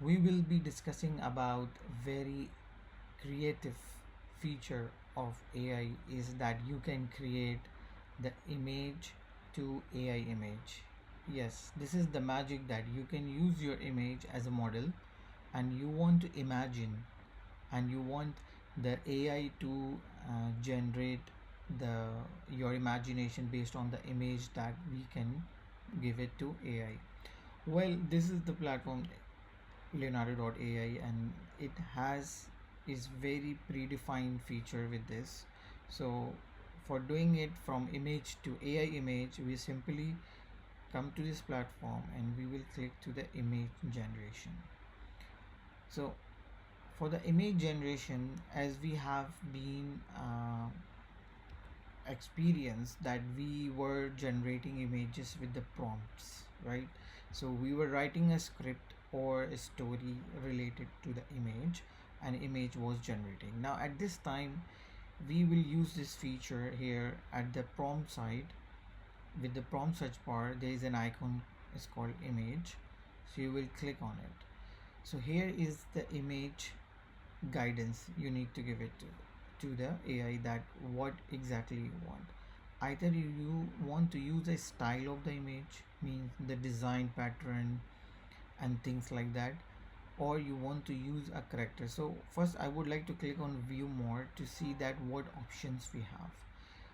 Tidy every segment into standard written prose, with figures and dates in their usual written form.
We will be discussing about very creative feature of AI is that you can create the image to AI image. Yes, this is the magic that you can use your image as a model and you want to imagine and you want the AI to generate the your imagination based on the image that we can give it to AI. Well, this is the platform laronardo.ai, and it has is very predefined feature with this. So for doing it from image to AI image, we simply come to this platform and we will click to the image generation. So for the image generation, as we have been experienced that we were generating images with the prompts, right? So we were writing a script or a story related to the image, and image was generating. Now at this time we will use this feature here at the prompt side. With the prompt search bar there is an icon, it's called image, so you will click on it. So here is the image guidance you need to give it to the AI, that what exactly you want. Either you want to use a style of the image, means the design pattern and things like that, or you want to use a character. So first I would like to click on view more to see that what options we have.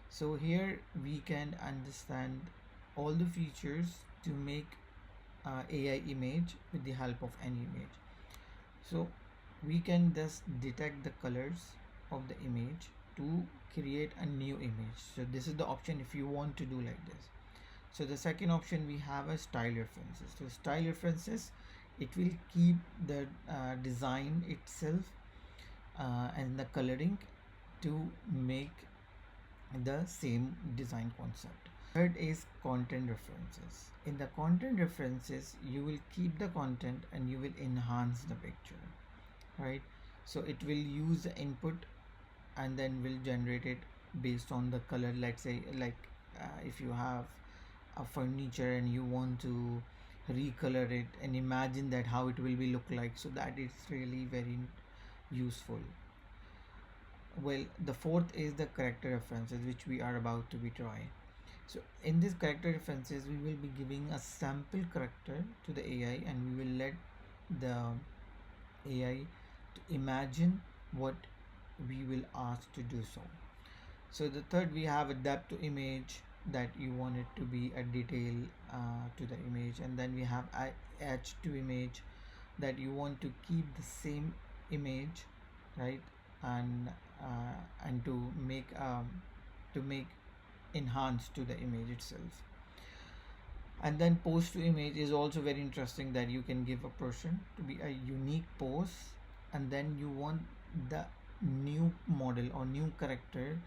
So here we can understand all the features to make AI image with the help of any image. So we can just detect the colors of the image to create a new image. So this is the option if you want to do like this. So the second option, we have a style references. So style references, it will keep the design itself and the coloring to make the same design concept. Third is content references. In the content references, you will keep the content and you will enhance the picture, right? So it will use the input and then will generate it based on the color. Let's say like if you have a furniture and you want to recolor it and imagine that how it will be look like, so that is really very useful. Well, the fourth is the character references, which we are about to be trying. So in this character references we will be giving a sample character to the AI and we will let the AI to imagine what we will ask to do so. So the third, we have a depth to image, that you want it to be a detail to the image, and then we have a edge to image, that you want to keep the same image, right? And and to make enhance to the image itself. And then pose to image is also very interesting, that you can give a person to be a unique pose, and then you want the new model or new character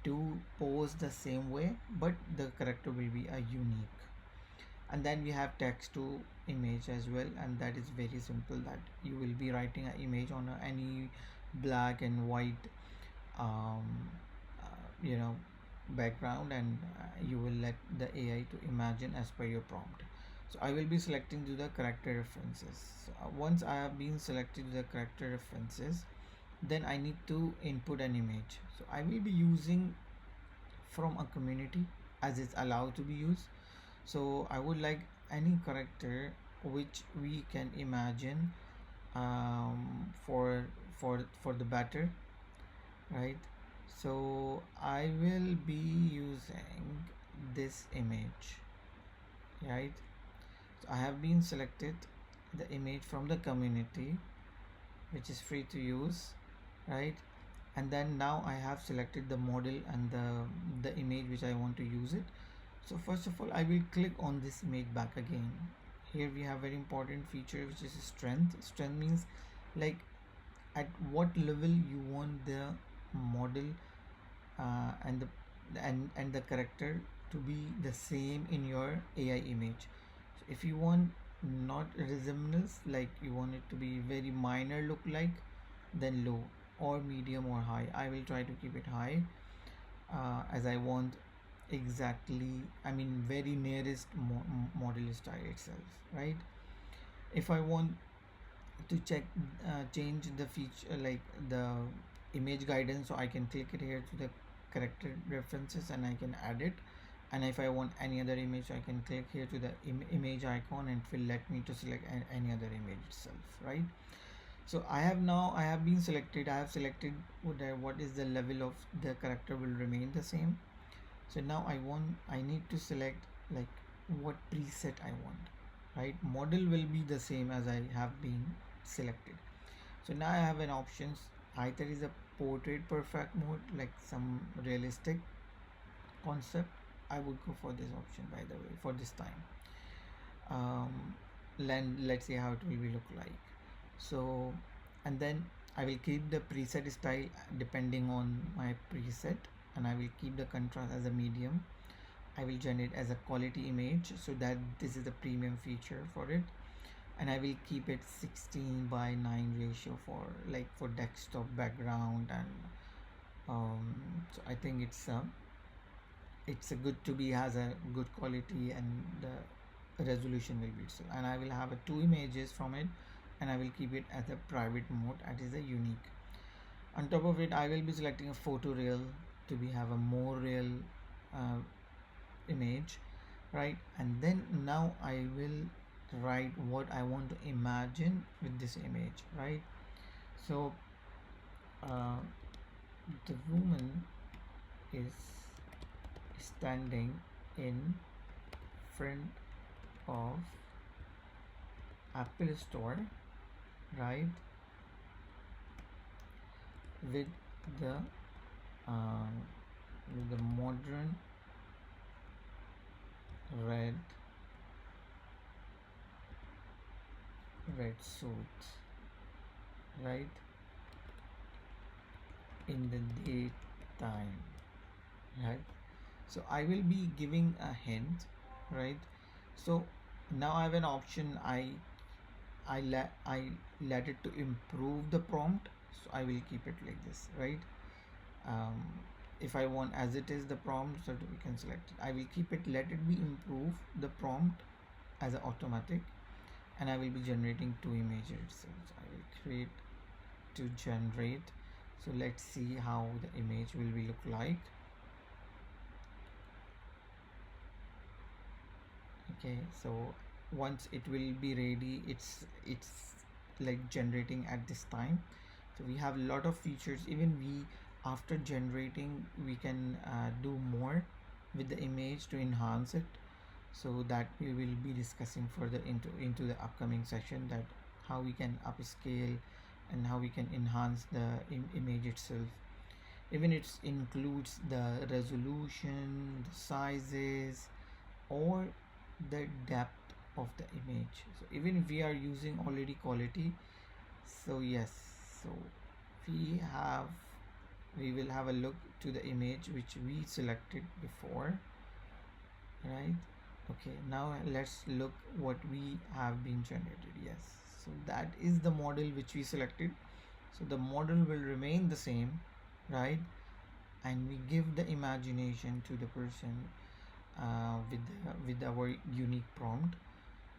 to pose the same way, but the character will be a unique. And then we have text to image as well, and that is very simple, that you will be writing an image on any black and white um, you know background, and you will let the AI to imagine as per your prompt. So I will be selecting to the character references. So, once I have been selected to the character references, then I need to input an image. So I will be using from a community as it's allowed to be used. So I would like any character which we can imagine for the better, right? So I will be using this image, right? So I have been selected the image from the community, which is free to use, right? And then now I have selected the model and the image which I want to use it. So first of all I will click on this image back again. Here we have very important feature, which is strength. Strength means like at what level you want the model and the character to be the same in your AI image. So if you want not resemblance, like you want it to be very minor look like, then low, or medium or high. I will try to keep it high as I want exactly, I mean very nearest model style itself, right? If I want to check change the feature like the image guidance, so I can click it here to the character references and I can add it. And if I want any other image, I can click here to the image icon and it will let me to select any other image itself, right? So I have been selected, I have selected what is the level of the character will remain the same. So now I need to select like what preset I want, right? Model will be the same as I have been selected. So now I have an options, either is a portrait perfect mode, like some realistic concept. I would go for this option, by the way, for this time. Let's see how it will be look like. So, and then I will keep the preset style depending on my preset, and I will keep the contrast as a medium. I will generate as a quality image, so that this is the premium feature for it. And I will keep it 16 by 9 ratio for like for desktop background. And so I think it's a good to be has a good quality, and the resolution will be so. And I will have a two images from it, and I will keep it as a private mode, that is a unique. On top of it, I will be selecting a photo real to be have a more real uh, image, right? And then now I will write what I want to imagine with this image, right? So uh, the woman is standing in front of Apple Store, right, with the uh, with the modern red suit, right, in the daytime, right? So I will be giving a hint, right? So now I have an option. I let it to improve the prompt, so I will keep it like this, right? um, if I want as it is the prompt, so we can select it. I will keep it, let it be improve the prompt as a automatic, and I will be generating two images. So I will create to generate. So let's see how the image will be look like. Okay, so once it will be ready, it's like generating at this time. So we have a lot of features. Even we, after generating, we can do more with the image to enhance it. So that we will be discussing further into the upcoming session, that how we can upscale and how we can enhance the image itself. Even it includes the resolution, the sizes, or the depth of the image. So even if we are using already quality, so yes, so we have we will have a look to the image which we selected before, right? Okay, now let's look what we have been generated. Yes, so that is the model which we selected. So the model will remain the same, right? And we give the imagination to the person with our unique prompt.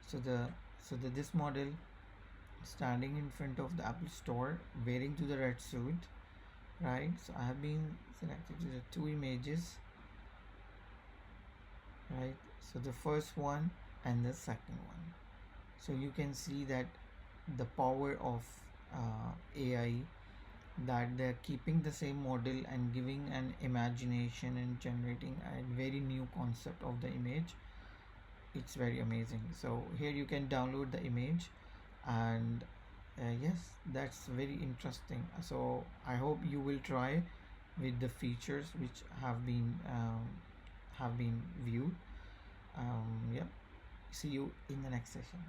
So this model standing in front of the Apple Store wearing to the red suit, right? So I have been selected to the two images, right? So the first one and the second one. So you can see that the power of AI, that they're keeping the same model and giving an imagination and generating a very new concept of the image. It's very amazing. So here you can download the image, and yes, that's very interesting. So I hope you will try with the features which have been viewed. Yeah, see you in the next session.